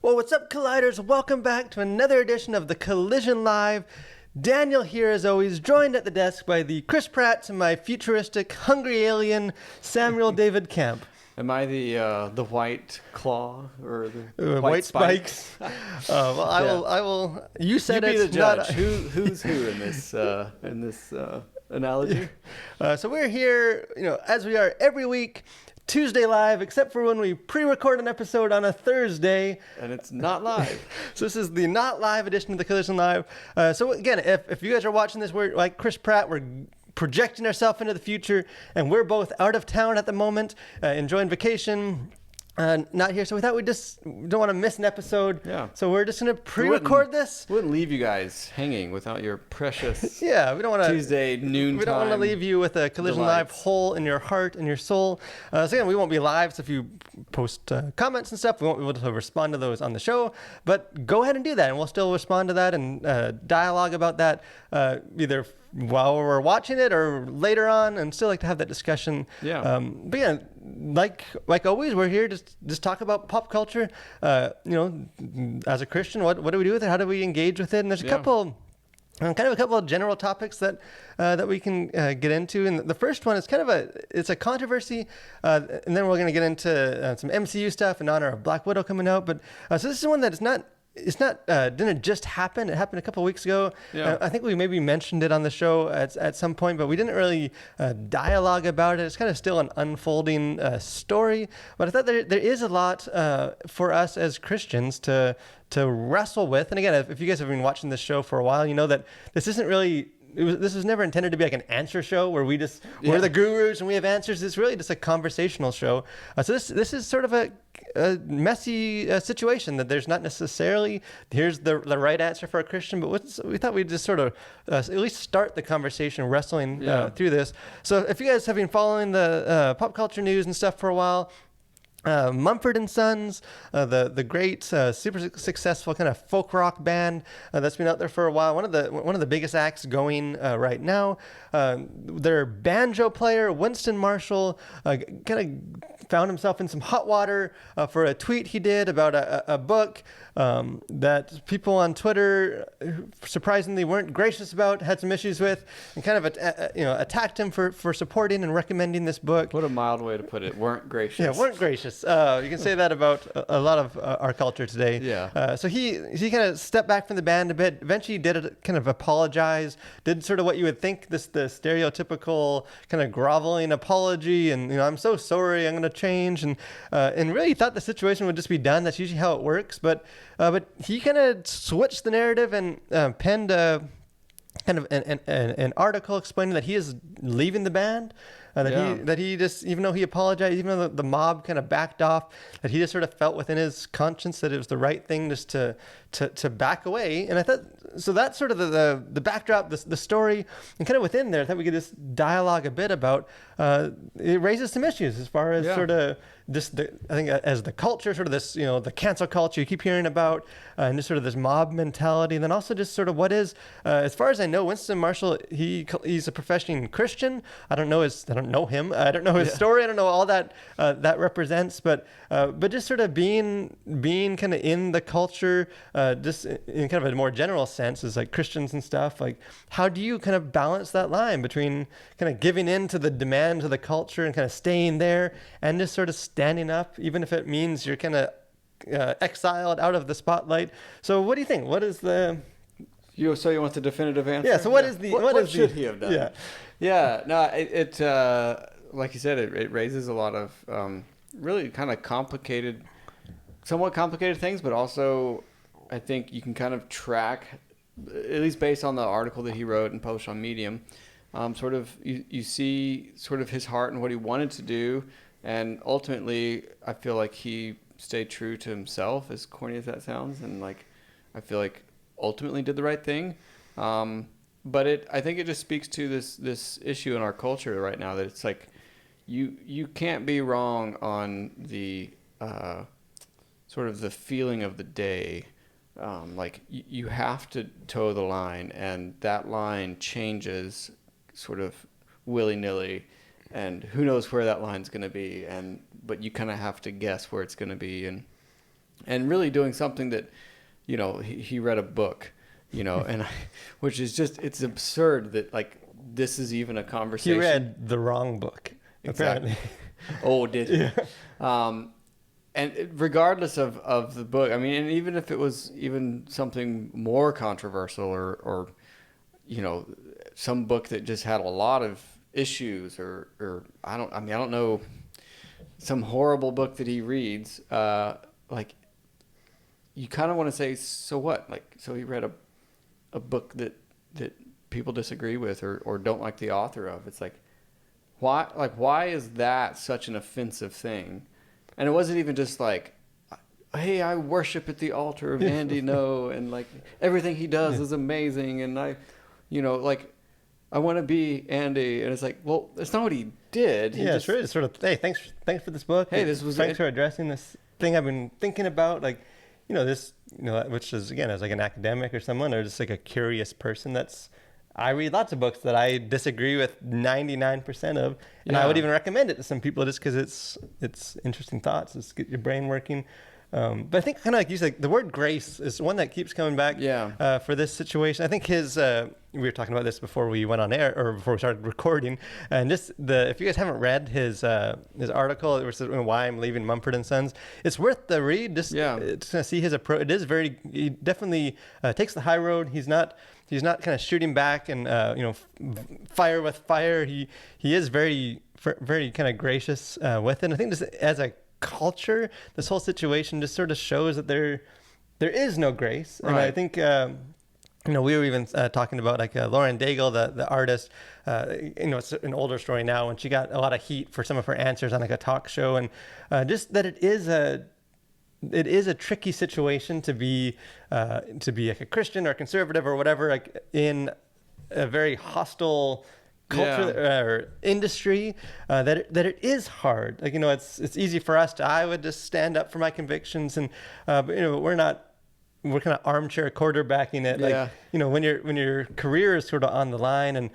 Well, what's up, Colliders? Welcome back to another edition of the Collision Live. Daniel here, as always, joined at the desk by the Chris Pratt to my futuristic, hungry alien, Samuel David Camp. Am I the white claw or the white spikes? Well, I will. You said you be it's the judge. not. Who's who in this analogy? So we're here, as we are every week. Tuesday live, except for when we pre-record an episode on a Thursday. And it's not live. So this is the not live edition of the Collision Live. So again, if you guys are watching this, we're like Chris Pratt, we're projecting ourselves into the future, and we're both out of town at the moment, enjoying vacation. Not here, so we thought we don't want to miss an episode. Yeah. So we're just going to pre-record this. We wouldn't leave you guys hanging without your precious we don't want to Tuesday noon. We don't want to leave you with a Collision Live hole in your heart and your soul. So again, we won't be live, so if you post comments and stuff, we won't be able to respond to those on the show. But go ahead and do that, and we'll still respond to that and dialogue about that either while we're watching it or later on, and still like to have that discussion. Yeah. But yeah, like always, we're here to just talk about pop culture. As a Christian, what do we do with it? How do we engage with it? And there's a couple of general topics that we can get into. And the first one is it's a controversy, and then we're going to get into some MCU stuff in honor of Black Widow coming out. But so this is one that didn't just happen. It happened a couple of weeks ago. Yeah. I think we maybe mentioned it on the show at some point, but we didn't really dialogue about it. It's kind of still an unfolding story. But I thought there is a lot for us as Christians to wrestle with. And again, if you guys have been watching this show for a while, you know that this isn't really. This was never intended to be like an answer show where we're the gurus and we have answers. It's really just a conversational show. So this is sort of a messy situation that there's not necessarily here's the right answer for a Christian, but we thought we'd just sort of at least start the conversation wrestling through this. So if you guys have been following the pop culture news and stuff for a while, Mumford & Sons, the great, super successful kind of folk rock band that's been out there for a while. One of the biggest acts going right now. Their banjo player Winston Marshall kind of found himself in some hot water for a tweet he did about a book that people on Twitter surprisingly weren't gracious about, had some issues with, and kind of attacked him for supporting and recommending this book. What a mild way to put it. Weren't gracious. Yeah, weren't gracious. You can say that about a lot of our culture today. Yeah. So he kind of stepped back from the band a bit. Eventually, did kind of apologize. Did sort of what you would think the stereotypical kind of groveling apology, and I'm so sorry, I'm going to change, and really thought the situation would just be done. That's usually how it works. But he kind of switched the narrative and penned kind of an article explaining that he is leaving the band. That he just, even though he apologized, even though the mob kind of backed off, that he just sort of felt within his conscience that it was the right thing just to back away. And I thought, so that's sort of the backdrop, the story, and kind of within there, I thought we could just dialogue a bit about, it raises some issues as far as sort of just, I think as the culture, sort of this, the cancel culture you keep hearing about, and just sort of this mob mentality. And then also just sort of what is, as far as I know, Winston Marshall, he's a professing Christian. I don't know him. I don't know his story. I don't know all that that represents, but just sort of being kind of in the culture, just in kind of a more general sense, as like Christians and stuff. Like, how do you kind of balance that line between kind of giving in to the demands of the culture and kind of staying there, and just sort of standing up, even if it means you're kind of exiled out of the spotlight? So, what do you think? What is the You want the definitive answer? Yeah. So what should he have done? Yeah. Yeah. No. It like you said, it raises a lot of really kind of somewhat complicated things, but also I think you can kind of track, at least based on the article that he wrote and posted on Medium, sort of you see sort of his heart and what he wanted to do, and ultimately I feel like he stayed true to himself, as corny as that sounds, and like I feel like ultimately did the right thing. But I think it just speaks to this issue in our culture right now, that it's like you can't be wrong on the sort of the feeling of the day. Like you have to toe the line, and that line changes sort of willy-nilly, and who knows where that line's going to be, but you kind of have to guess where it's going to be. And and really doing something that, he read a book, and which is just, it's absurd that like this is even a conversation. He read the wrong book, Exactly. apparently. Oh, did he? Yeah. And regardless of the book, I mean, and even if it was even something more controversial or some book that just had a lot of issues or I don't know, some horrible book that he reads, like you kind of want to say, so what? Like, so he read a book that people disagree with or don't like the author of. It's like, why is that such an offensive thing? And it wasn't even just like, hey, I worship at the altar of Andy No, and like everything he does is amazing, and I want to be Andy, and it's like, well, that's not what he did. It's really sort of, hey, thanks for this book. Hey, thanks for addressing this thing I've been thinking about, like, which is, again, as like an academic or someone, or just like a curious person I read lots of books that I disagree with 99% of, and I would even recommend it to some people just because it's interesting thoughts. It's get your brain working. But I think kind of like you said, the word grace is one that keeps coming back for this situation. I think we were talking about this before we went on air or before we started recording, and just if you guys haven't read his article, it was why I'm leaving Mumford and Sons. It's worth the read. Just to see his approach. It is he definitely takes the high road. He's not kind of shooting back and fire with fire. He is very kind of gracious with it. And I think just as a culture, this whole situation just sort of shows that there is no grace. And I think we were even talking about like Lauren Daigle, the artist. It's an older story now, and she got a lot of heat for some of her answers on like a talk show, and just that it is a tricky situation to be like a Christian or conservative or whatever, like in a very hostile culture or industry, that it is hard. Like, it's easy for us I would just stand up for my convictions, and but we're kind of armchair quarterbacking it. Like, when your career is sort of on the line, and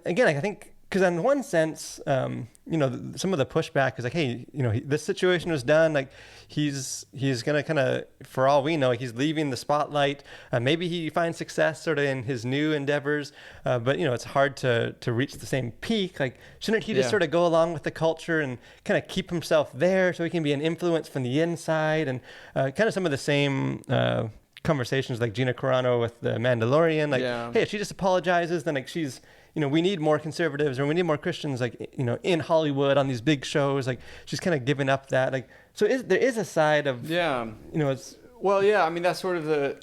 again, I think, because in one sense, some of the pushback is like, hey, this situation was done. Like, he's going to kind of, for all we know, he's leaving the spotlight. Maybe he finds success sort of in his new endeavors. But, it's hard to reach the same peak. Like, shouldn't he just sort of go along with the culture and kind of keep himself there so he can be an influence from the inside? And kind of some of the same conversations like Gina Carano with the Mandalorian. Like, hey, if she just apologizes, then like she's, we need more conservatives or we need more Christians, like, in Hollywood on these big shows. Like, she's kind of giving up that. Like, so there is a side of, it's. Well, yeah, I mean, that's sort of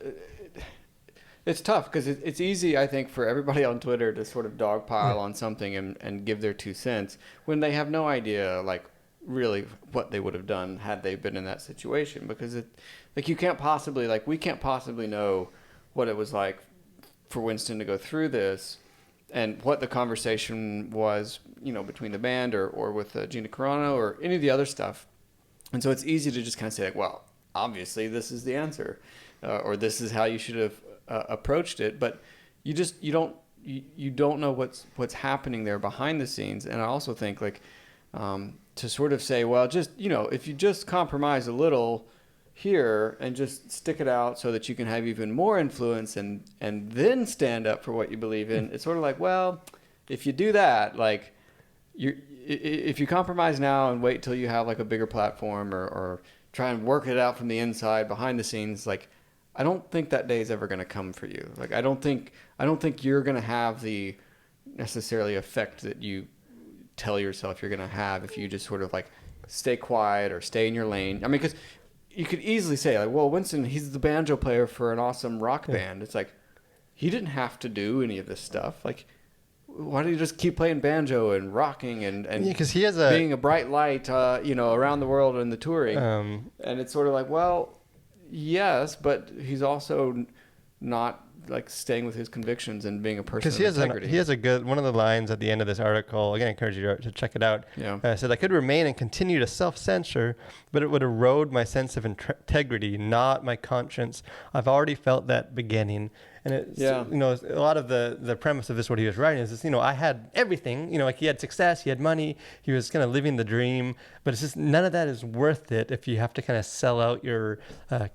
it's tough because it's easy, I think, for everybody on Twitter to sort of dogpile on something and give their 2 cents when they have no idea, like, really what they would have done had they been in that situation. Because we can't possibly know what it was like for Winston to go through this, and what the conversation was, between the band or with Gina Carano or any of the other stuff. And so it's easy to just kind of say, like, well, obviously this is the answer, or this is how you should have approached it. But you don't know what's happening there behind the scenes. And I also think, like, to sort of say, well, just, if you just compromise a little here and just stick it out so that you can have even more influence and then stand up for what you believe in. It's sort of like, well, if you do that, like, if you compromise now and wait till you have like a bigger platform or try and work it out from the inside behind the scenes, like, I don't think that day is ever going to come for you. Like, I don't think you're going to have the necessarily effect that you tell yourself you're going to have if you just sort of like stay quiet or stay in your lane. I mean, because you could easily say, like, well, Winston, he's the banjo player for an awesome rock band. It's like, he didn't have to do any of this stuff. Like, why don't you just keep playing banjo and rocking and because he has being a bright light, around the world and the touring. And it's sort of like, well, yes, but he's also not like staying with his convictions and being a person of integrity. He has a good, one of the lines at the end of this article, again, I encourage you to check it out. Said, I could remain and continue to self-censor, but it would erode my sense of integrity, not my conscience. I've already felt that beginning. And it's, Yeah. you know, a lot of the premise of this, what he was writing is this, you know, I had everything, you know, like he had success, he had money, he was kind of living the dream, but it's just none of that is worth it if you have to kind of sell out your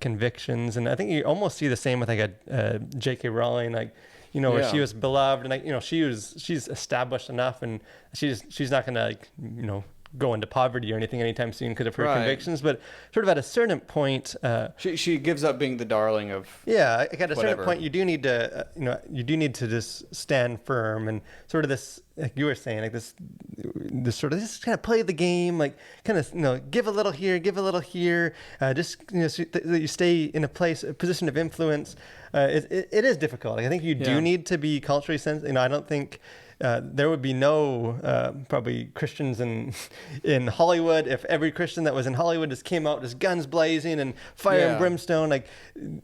convictions. And I think you almost see the same with like a J.K. Rowling, like, you know, where she was beloved and like, you know, she's established enough and she's not going to, like, you know, go into poverty or anything anytime soon because of her convictions, but sort of at a certain point, she gives up being the darling of like at a whatever. certain point, you do need to, you know, you do need to just stand firm and sort of this, like you were saying, like this sort of just kind of play the game, like kind of, you know, give a little here, give a little here, just, you know, so that you stay in a position of influence. It is difficult. Like, I think you do need to be culturally sensitive. You know, I don't think there would be no probably Christians in Hollywood if every Christian that was in Hollywood just came out just guns blazing and fire and brimstone. Like,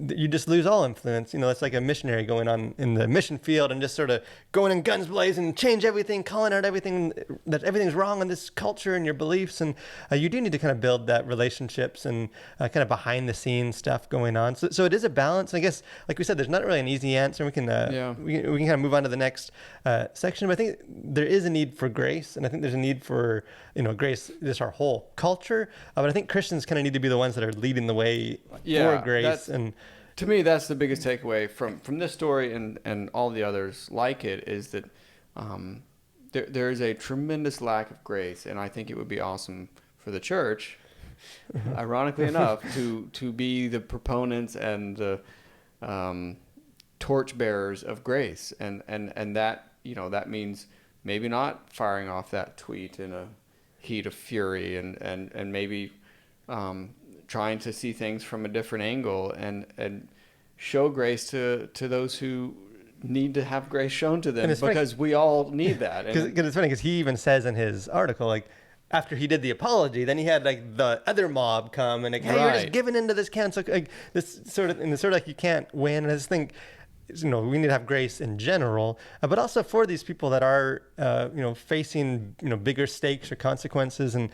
you just lose all influence. You know, it's like a missionary going on in the mission field and just sort of going in guns blazing, change everything, calling out everything, that everything's wrong in this culture and your beliefs. And you do need to kind of build that relationships and kind of behind the scenes stuff going on. So it is a balance. I guess, like we said, there's not really an easy answer. We can kind of move on to the next section. But I think there is a need for grace, and I think there's a need for, you know, grace, just our whole culture. But I think Christians kind of need to be the ones that are leading the way for grace. And to me, that's the biggest takeaway from this story and all the others like it, is that there is a tremendous lack of grace, and I think it would be awesome for the church, ironically enough, to be the proponents and the torchbearers of grace, and that, you know, that means maybe not firing off that tweet in a heat of fury and maybe trying to see things from a different angle and show grace to those who need to have grace shown to them, because we all need that. Because it's funny, because he even says in his article, like, after he did the apology, then he had like the other mob come and like, hey, you're just giving into this council, like this sort of, and it's sort of like you can't win. And I just think, you know, we need to have grace in general, but also for these people that are, you know, facing, you know, bigger stakes or consequences and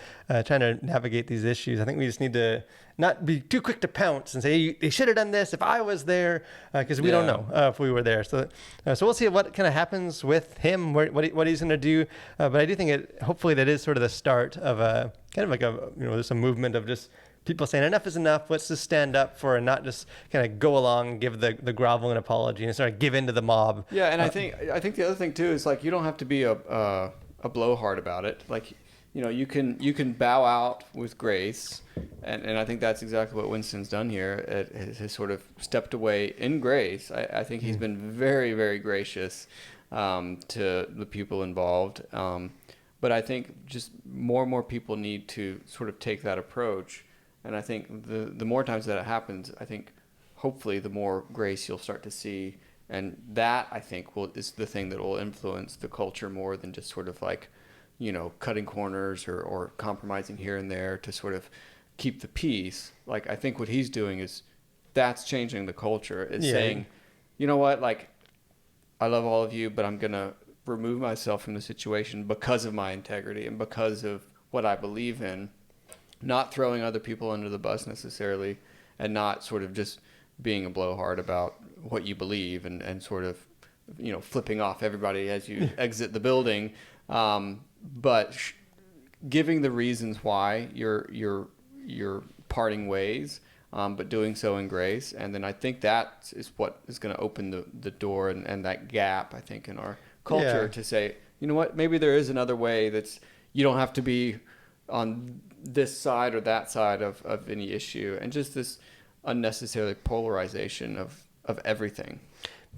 trying to navigate these issues. I think we just need to not be too quick to pounce and say, they should have done this if I was there, because we don't know if we were there. So we'll see what kind of happens with him, what he's going to do. But I do think hopefully that is sort of the start of a kind of like a, you know, there's a movement of just people saying enough is enough. Let's just stand up for and not just kind of go along, give the groveling apology and sort of give in to the mob. Yeah, and I think the other thing too is, like, you don't have to be a blowhard about it. Like, you know, you can bow out with grace, and I think that's exactly what Winston's done here. Has sort of stepped away in grace. I think he's been very, very gracious to the people involved. But I think just more and more people need to sort of take that approach. And I think the more times that it happens, I think hopefully the more grace you'll start to see. And that, I think, is the thing that will influence the culture more than just sort of like, you know, cutting corners or compromising here and there to sort of keep the peace. Like, I think what he's doing that's changing the culture. Is saying, you know what, like, I love all of you, but I'm going to remove myself from the situation because of my integrity and because of what I believe in. Not throwing other people under the bus necessarily, and not sort of just being a blowhard about what you believe and sort of, you know, flipping off everybody as you exit the building, but giving the reasons why you're parting ways, but doing so in grace. And then I think that is what is going to open the door and that gap, I think, in our culture to say, you know what, maybe there is another way that's, you don't have to be on this side or that side of any issue, and just this unnecessary polarization of everything.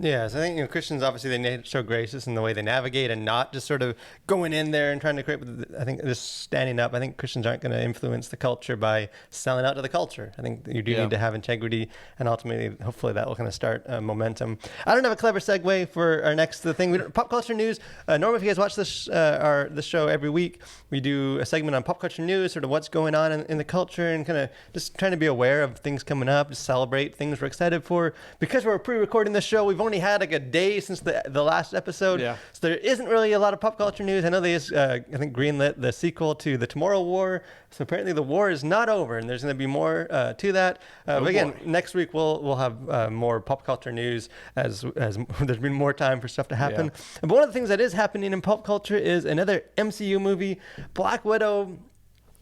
Yeah, so I think, you know, Christians, obviously, they need to show gracious in the way they navigate and not just sort of going in there and trying to create, I think just standing up. I think Christians aren't going to influence the culture by selling out to the culture. I think you do need to have integrity, and ultimately, hopefully, that will kind of start momentum. I don't have a clever segue for our next thing. Pop culture news. Normally, if you guys watch this show every week, we do a segment on pop culture news, sort of what's going on in the culture, and kind of just trying to be aware of things coming up, just celebrate things we're excited for. Because we're pre-recording this show, we've only had like a day since the last episode. Yeah. So there isn't really a lot of pop culture news. I know they just, I think, greenlit the sequel to the Tomorrow War. So apparently the war is not over, and there's going to be more to that. But again, boy. next week we'll have more pop culture news as there's been more time for stuff to happen. Yeah. But one of the things that is happening in pop culture is another MCU movie, Black Widow.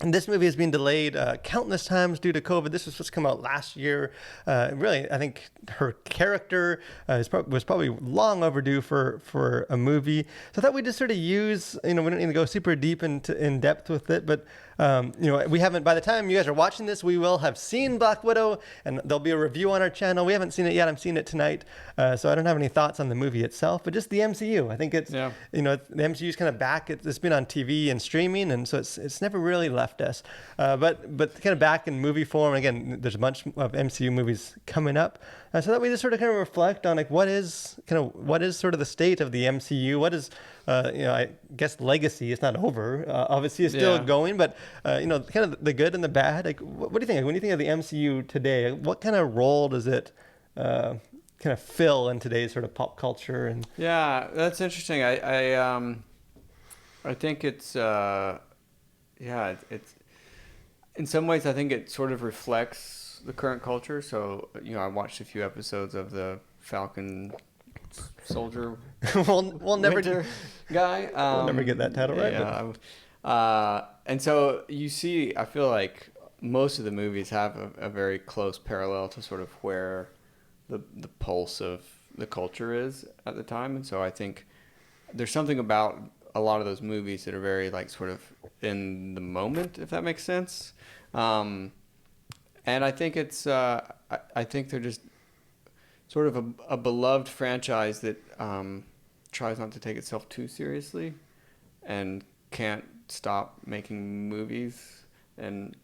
And this movie has been delayed countless times due to COVID. This was supposed to come out last year. Really, I think her character was probably long overdue for a movie. So I thought we'd just sort of use, we don't need to go super deep in depth with it, but we haven't, by the time you guys are watching this, we will have seen Black Widow, and there'll be a review on our channel. We haven't seen it yet. I'm seeing it tonight. So I don't have any thoughts on the movie itself, but just the MCU. I think it's, the MCU's kind of back. It's been on TV and streaming, and so it's never really left us. But kind of back in movie form. Again, there's a bunch of MCU movies coming up. So that we just sort of kind of reflect on like what is sort of the state of the MCU. What is I guess legacy is not over. Obviously, it's still going, but kind of the good and the bad. Like, what do you think? When you think of the MCU today, what kind of role does it kind of fill in today's sort of pop culture? And yeah, that's interesting. I think it's it's in some ways I think it sort of reflects the current culture. So I watched a few episodes of the Falcon Soldier we'll never Winter guy. We'll never get that title right. Yeah. And so you see, I feel like most of the movies have a very close parallel to sort of where the pulse of the culture is at the time. And so I think there's something about a lot of those movies that are very like sort of in the moment, if that makes sense. And I think it's I think they're just sort of a beloved franchise that tries not to take itself too seriously and can't stop making movies and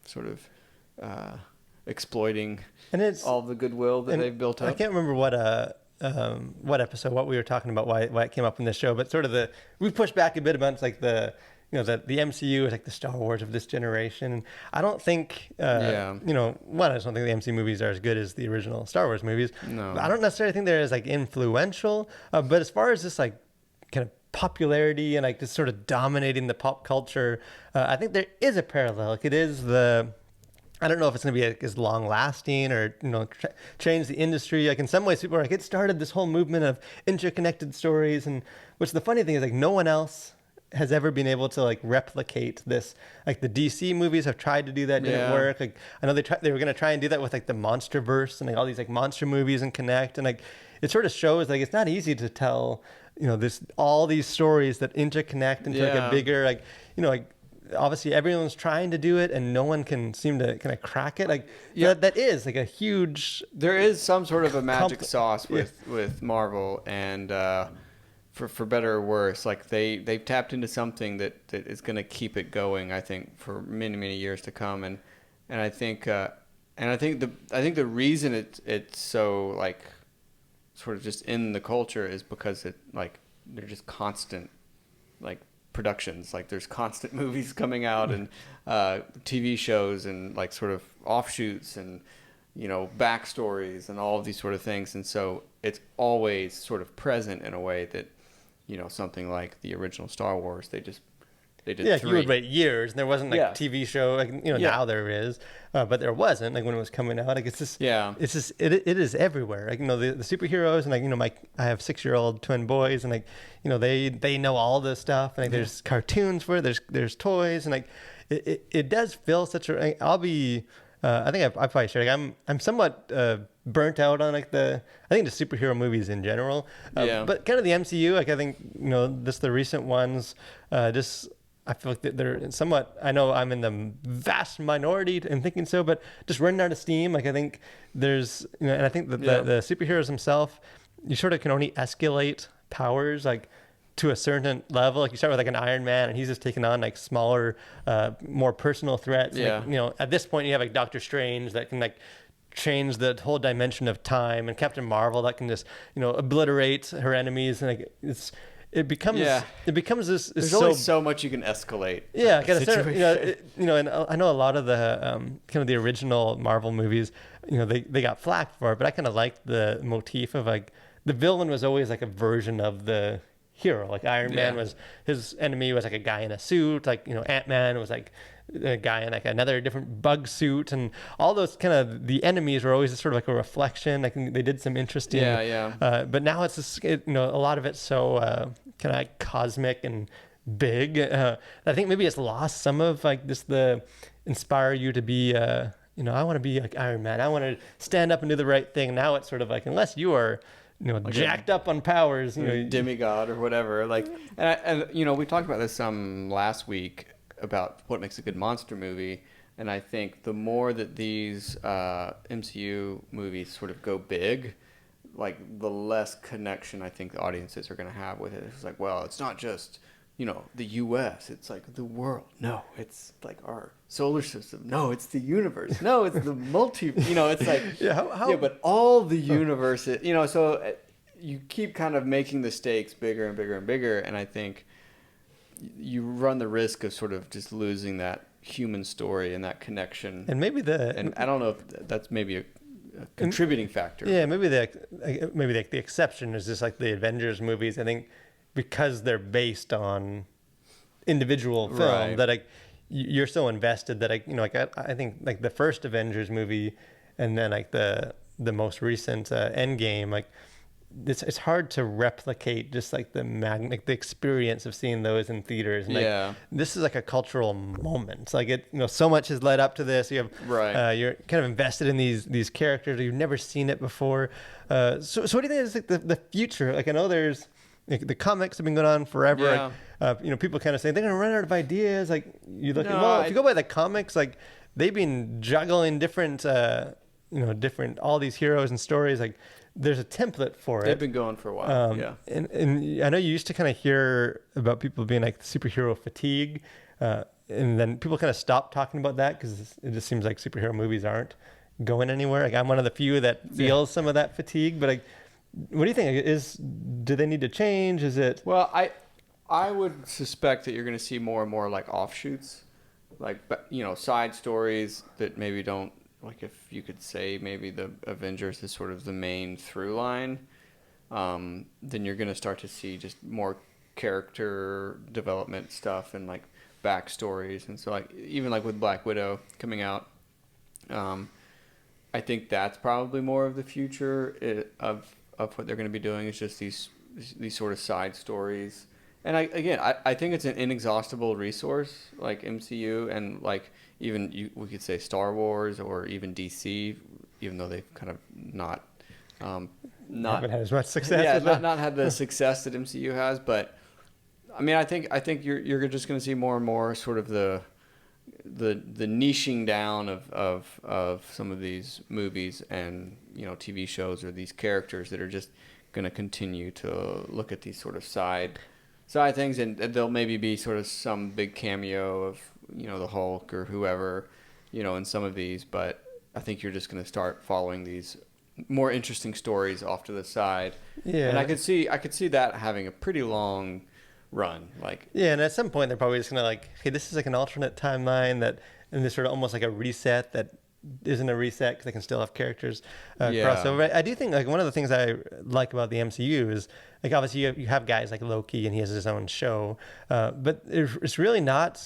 sort of exploiting all the goodwill that they've built up. I can't remember what episode, what we were talking about, why it came up in this show, but sort of we've pushed back a bit about like the MCU is like the Star Wars of this generation. And I don't think, I just don't think the MCU movies are as good as the original Star Wars movies. No. I don't necessarily think they're as like influential, but as far as this like kind of popularity and like just sort of dominating the pop culture, I think there is a parallel. Like it is I don't know if it's going to be as long lasting or, change the industry. Like in some ways people are like, it started this whole movement of interconnected stories. And which the funny thing is like no one else has ever been able to like replicate this. Like the DC movies have tried to do that, didn't work. Like I know they were going to try and do that with like the MonsterVerse and like all these like monster movies and connect. And like it sort of shows like it's not easy to tell, all these stories that interconnect into like a bigger, like, obviously everyone's trying to do it and no one can seem to kind of crack it. Like that is like a huge. There is some sort of a magic sauce with Marvel, and for better or worse, like they've tapped into something that is going to keep it going. I think for many years to come, and I think the reason it's so like sort of just in the culture is because it like they're just constant like productions. Like there's constant movies coming out and TV shows and like sort of offshoots and backstories and all of these sort of things, and so it's always sort of present in a way that something like the original Star Wars they did you would wait years and there wasn't like a TV show like now there is, but there wasn't like when it was coming out. Like it's just it is everywhere. Like the superheroes and like I have 6-year-old twin boys and like they know all this stuff and like there's cartoons for it, there's toys and like it does feel such a. I'll be I think I probably shared. Like I'm somewhat burnt out on like the superhero movies in general. But kind of the MCU. Like I think just the recent ones. I feel like they're somewhat. I know I'm in the vast minority in thinking so, but just running out of steam. Like I think there's and I think that the superheroes themselves, you sort of can only escalate powers like to a certain level. Like you start with like an Iron Man and he's just taking on like smaller, more personal threats. Like, at this point you have like Doctor Strange that can like change the whole dimension of time, and Captain Marvel that can just obliterate her enemies, and like it becomes Yeah. this There's so only so much you can escalate. yeah, a kind of situation. and I know a lot of the kind of the original Marvel movies, they got flack for it, but I kind of liked the motif of like the villain was always like a version of the hero. Like Iron Man was his enemy was like a guy in a suit. Like Ant-Man was like a guy in like another different bug suit, and all those kind of the enemies were always sort of like a reflection. I think they did some interesting. But now it's just, a lot of it's so kind of like cosmic and big. I think maybe it's lost some of like just the inspire you to be. I want to be like Iron Man. I want to stand up and do the right thing. Now it's sort of like unless you are like jacked up on powers, demigod or whatever. Like, and we talked about this last week about what makes a good monster movie, and I think the more that these MCU movies sort of go big, like the less connection I think the audiences are going to have with it. It's like, well, it's not just the U.S. It's like the world. No, it's like our solar system. No, it's the universe. No, it's the multi. It's like yeah, but all the universes. So you keep kind of making the stakes bigger and bigger and bigger, and I think you run the risk of sort of just losing that human story and that connection. And maybe and I don't know if that's maybe a contributing factor. Yeah, maybe the exception is just like the Avengers movies. I think because they're based on individual film Right. that like you're so invested that I think like the first Avengers movie and then like the most recent Endgame, like it's hard to replicate just like the experience of seeing those in theaters. And, like, this is like a cultural moment. Like so much has led up to this. You have you're kind of invested in these characters. You've never seen it before. So what do you think is like the future? Like I know there's like, the comics have been going on forever. Yeah. Like, people kind of say they're gonna run out of ideas. Like you look if you go by the comics, like they've been juggling different different all these heroes and stories. Like there's a template for it. They've been going for a while. And I know you used to kind of hear about people being like superhero fatigue, and then people kind of stopped talking about that because it just seems like superhero movies aren't going anywhere. Like I'm one of the few that feels some of that fatigue. But like, what do you think? Do they need to change? Is it? Well, I would suspect that you're going to see more and more like offshoots, like side stories that maybe don't. Like if you could say maybe the Avengers is sort of the main through line, then you're going to start to see just more character development stuff and like backstories. And so like even like with Black Widow coming out, I think that's probably more of the future of what they're going to be doing is just these sort of side stories. And I think it's an inexhaustible resource like MCU and like even we could say Star Wars or even DC, even though they've kind of not haven't had as much success. Yeah, not had the success that MCU has. But I mean, I think you're just going to see more and more sort of the niching down of some of these movies and TV shows or these characters that are just going to continue to look at these sort of side things, and there'll maybe be sort of some big cameo of the Hulk or whoever in some of these, but I think you're just going to start following these more interesting stories off to the side. Yeah, and I could see that having a pretty long run. Like and at some point they're probably just gonna like, hey, this is like an alternate timeline and this sort of almost like a reset that isn't a reset because they can still have characters crossover. I do think like one of the things I like about the MCU is like obviously you have guys like Loki and he has his own show, but it's really not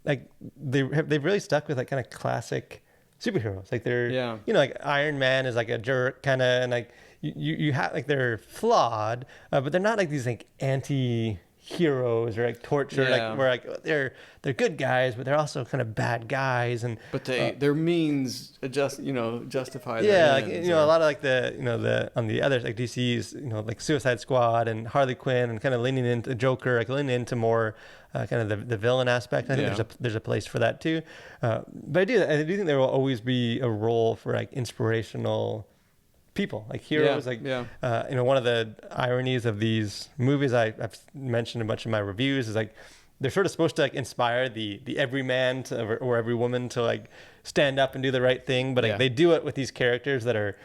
like they've really stuck with like kind of classic superheroes. Like they're like Iron Man is like a jerk kind of, and like you have like they're flawed, but they're not like these like anti-heroes or like torture like where like they're good guys but they're also kind of bad guys, and but their means justify their ends, a lot of like the on the other like DC's like Suicide Squad and Harley Quinn and kind of leaning into Joker, like leaning into more kind of the villain aspect. I think there's a place for that too, but I do think there will always be a role for like inspirational people, like heroes. One of the ironies of these movies I've mentioned a bunch of my reviews is like they're sort of supposed to like inspire the everyman or every woman to like stand up and do the right thing, but like, they do it with these characters that are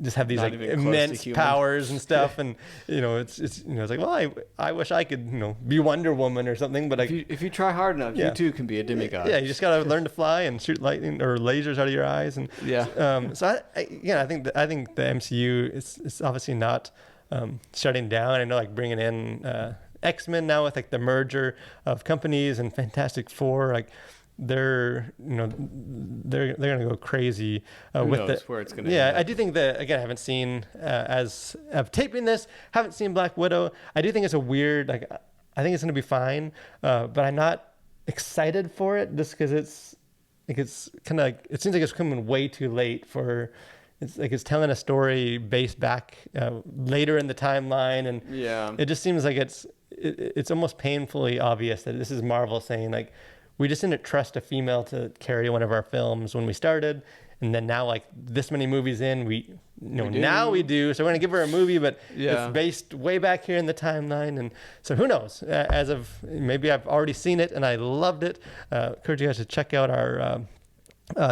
just have these Not like even close to immense human. powers and stuff, and it's it's like, well, I wish I could be Wonder Woman or something, but If you try hard enough, Yeah. you too can be a demigod. yeah, you just gotta learn to fly and shoot lightning or lasers out of your eyes, and Yeah. so I think the MCU is obviously not shutting down. I know, like, bringing in X-Men now with like the merger of companies and Fantastic Four, like they're gonna go crazy Who with knows it. where it's gonna Yeah, end up. I do think that, again, I haven't seen as of taping this, haven't seen Black Widow. I do think it's a weird, like, I think it's gonna be fine, but I'm not excited for it just because it's kind of like, it seems like it's coming way too late for. It's like it's telling a story based back later in the timeline, and Yeah. it just seems like it's almost painfully obvious that this is Marvel saying, like, we just didn't trust a female to carry one of our films when we started, and then now, like, this many movies in, now we do. So we're gonna give her a movie, but Yeah. it's based way back here in the timeline, and so who knows? As of maybe I've already seen it and I loved it. Encourage you guys to check out our.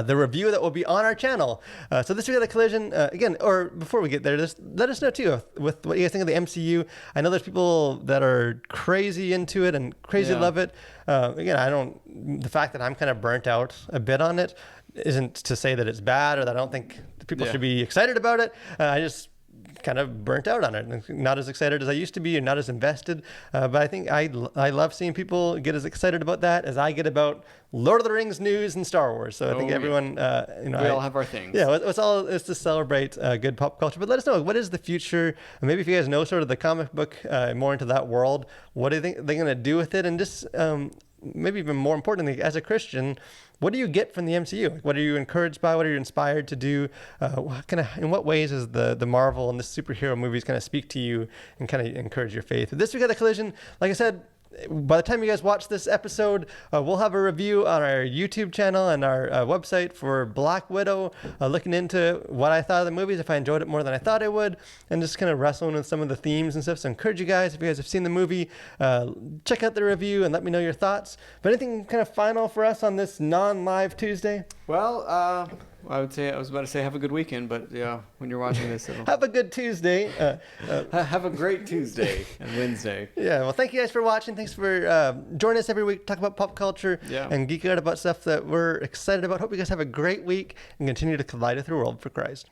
The review that will be on our channel. So this week at the Collision, again, or before we get there, just let us know too with what you guys think of the MCU. I know there's people that are crazy into it and crazy Yeah. love it. Again, the fact that I'm kind of burnt out a bit on it isn't to say that it's bad or that I don't think people Yeah. should be excited about it. I just kind of burnt out on it, and not as excited as I used to be, and not as invested. But I think I love seeing people get as excited about that as I get about Lord of the Rings news and Star Wars. So I think yeah. everyone, We all have our things. Yeah, it's to celebrate good pop culture. But let us know, what is the future? Maybe if you guys know sort of the comic book, more into that world, what do you think they're going to do with it? And just maybe even more importantly, as a Christian, what do you get from the MCU? Like, what are you encouraged by? What are you inspired to do? In what ways is the Marvel and the superhero movies kind of speak to you and kind of encourage your faith? This week at the Collision, like I said, by the time you guys watch this episode, we'll have a review on our YouTube channel and our website for Black Widow, looking into what I thought of the movies, if I enjoyed it more than I thought I would, and just kind of wrestling with some of the themes and stuff. So I encourage you guys, if you guys have seen the movie, check out the review and let me know your thoughts. But anything kind of final for us on this non-live Tuesday? Well, I was about to say have a good weekend, but yeah, when you're watching this, Have a good Tuesday. have a great Tuesday and Wednesday. Yeah, well, thank you guys for watching. Thanks for joining us every week to talk about pop culture and geek out about stuff that we're excited about. Hope you guys have a great week and continue to collide with the world for Christ.